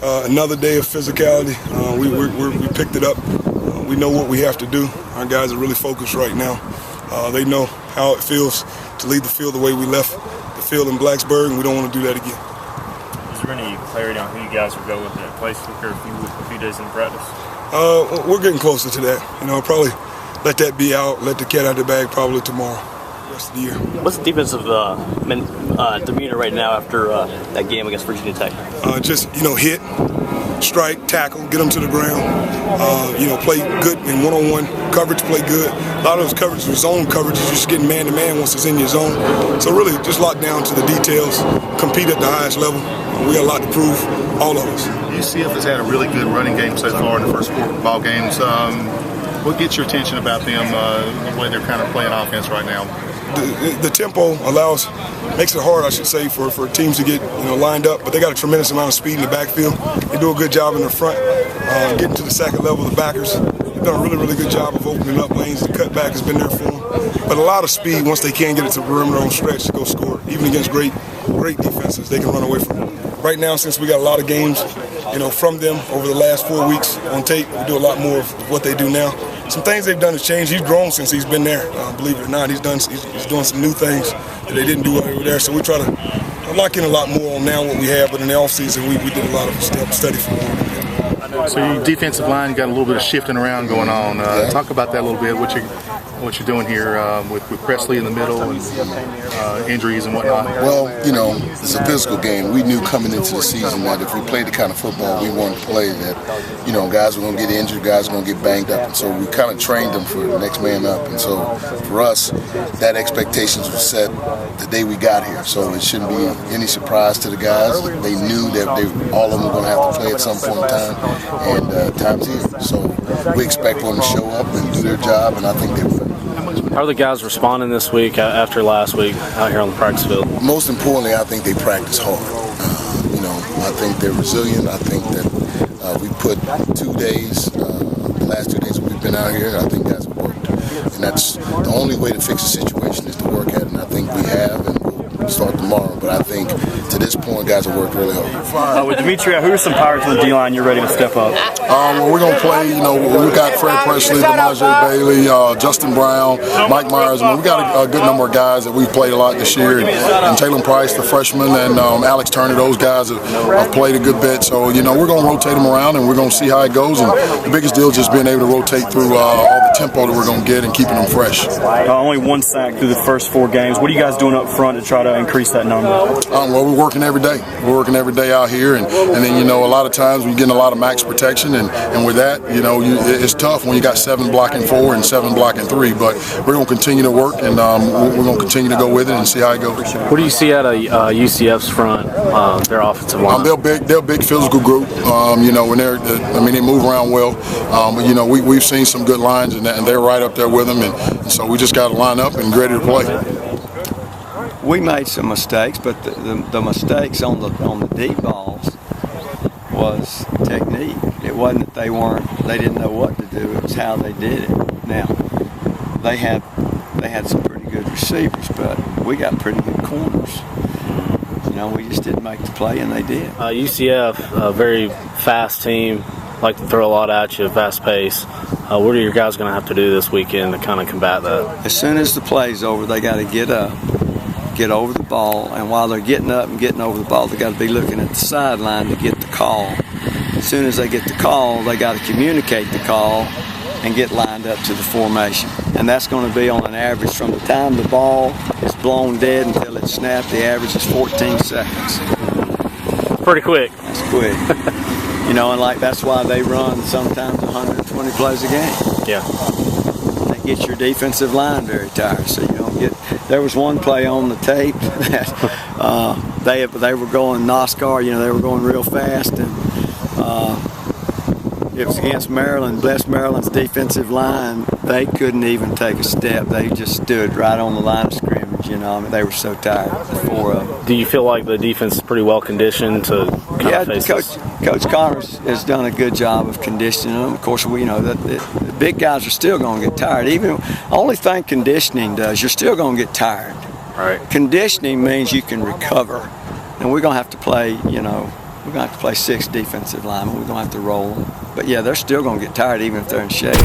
Another day of physicality. We picked it up. We know what we have to do. Our guys are really focused right now. They know how it feels to leave the field the way we left the field in Blacksburg, and we don't want to do that again. Is there any clarity on who you guys will go with in place for a few days in practice? We're getting closer to that. Probably let that be out, let the cat out of the bag probably tomorrow, the rest of the year. What's the defensive demeanor right now after that game against Virginia Tech? Just hit, strike, tackle, get them to the ground. Play good in one-on-one coverage, play good. A lot of those coverages are zone coverages, just getting man-to-man once it's in your zone. So really just lock down to the details, compete at the highest level. We got a lot to prove, all of us. UCF has had a really good running game so far in the first 4 ball games. What gets your attention about them, the way they're kind of playing offense right now? The tempo makes it hard, I should say, for teams to get lined up. But they got a tremendous amount of speed in the backfield. They do a good job in the front, getting to the second level of the backers. They've done a really, really good job of opening up lanes. The cutback has been there for them. But a lot of speed once they can get it to the perimeter on stretch to go score. Even against great defenses, they can run away from it. Right now, since we got a lot of games, from them over the last 4 weeks on tape, we do a lot more of what they do now. Some things they've done has changed. He's grown since he's been there. Believe it or not, he's doing some new things that they didn't do while they were there. So we try to lock in a lot more on now what we have. But in the offseason, we did a lot of study for more. So your defensive line, you got a little bit of shifting around going on. Talk about that a little bit. What you're doing here with Presley in the middle and injuries and whatnot. Well, it's a physical game. We knew coming into the season that if we played the kind of football we wanted to play, that guys were going to get injured, guys were going to get banged up, and so we kind of trained them for the next man up. And so for us, that expectations was set the day we got here. So it shouldn't be any surprise to the guys. They knew that all of them were going to have to play at some point in time, and time's here. So we expect them to show up and do their job, and I think they will. How are the guys responding this week after last week out here on the practice field? Most importantly, I think they practice hard. I think they're resilient. I think that we put 2 days, the last 2 days that we've been out here, I think guys have worked. And that's the only way to fix the situation is to work at it, and I think we have, and we'll start tomorrow. But I think to this point, guys have worked really hard. With Dimitri, who are some pirates on the D-line you're ready to step up? We're going to play, we got Fred Presley, DeMaje Bailey, Justin Brown, Mike Myers. We got a good number of guys that we've played a lot this year. And Jalen Price, the freshman, and Alex Turner, those guys have played a good bit. So, we're going to rotate them around, and we're going to see how it goes. And the biggest deal is just being able to rotate through all the tempo that we're going to get and keeping them fresh. Only 1 sack through the first 4 games. What are you guys doing up front to try to increase that number? Well, we're working every day. We're working every day out here, and then a lot of times we're getting a lot of max protection, and with that, it's tough when you got 7 blocking 4 and 7 blocking 3. But we're going to continue to work, and we're going to continue to go with it and see how it goes. What do you see out of UCF's front, their offensive line? They're a big physical group. When they move around well. But we've seen some good lines, and they're right up there with them, and so we just got to line up and ready to play. We made some mistakes, but the mistakes on the deep balls was technique. It wasn't that they didn't know what to do. It was how they did it. Now they had some pretty good receivers, but we got pretty good corners. We just didn't make the play, and they did. UCF, a very fast team, like to throw a lot at you, fast pace. What are your guys going to have to do this weekend to kind of combat that? As soon as the play's over, they got to get up, get over the ball, and while they're getting up and getting over the ball, they got to be looking at the sideline to get the call. As soon as they get the call, they got to communicate the call and get lined up to the formation. And that's going to be on an average from the time the ball is blown dead until it's snapped. The average is 14 seconds. Pretty quick. That's quick. And that's why they run sometimes 120 plays a game. Yeah. They get your defensive line very tired, so you don't get. There was one play on the tape that they were going NASCAR. They were going real fast, and it was against Maryland. Bless Maryland's defensive line. They couldn't even take a step. They just stood right on the line of scrimmage. They were so tired. The 4 of them. Do you feel like the defense is pretty well conditioned to kind of face this? Coach Connors has done a good job of conditioning them. Of course, we know that the big guys are still going to get tired. Even only thing conditioning does, you're still going to get tired. Right. Conditioning means you can recover, and we're going to have to play, we're going to have to play 6 defensive linemen. We're going to have to roll them. But, yeah, they're still going to get tired even if they're in shape.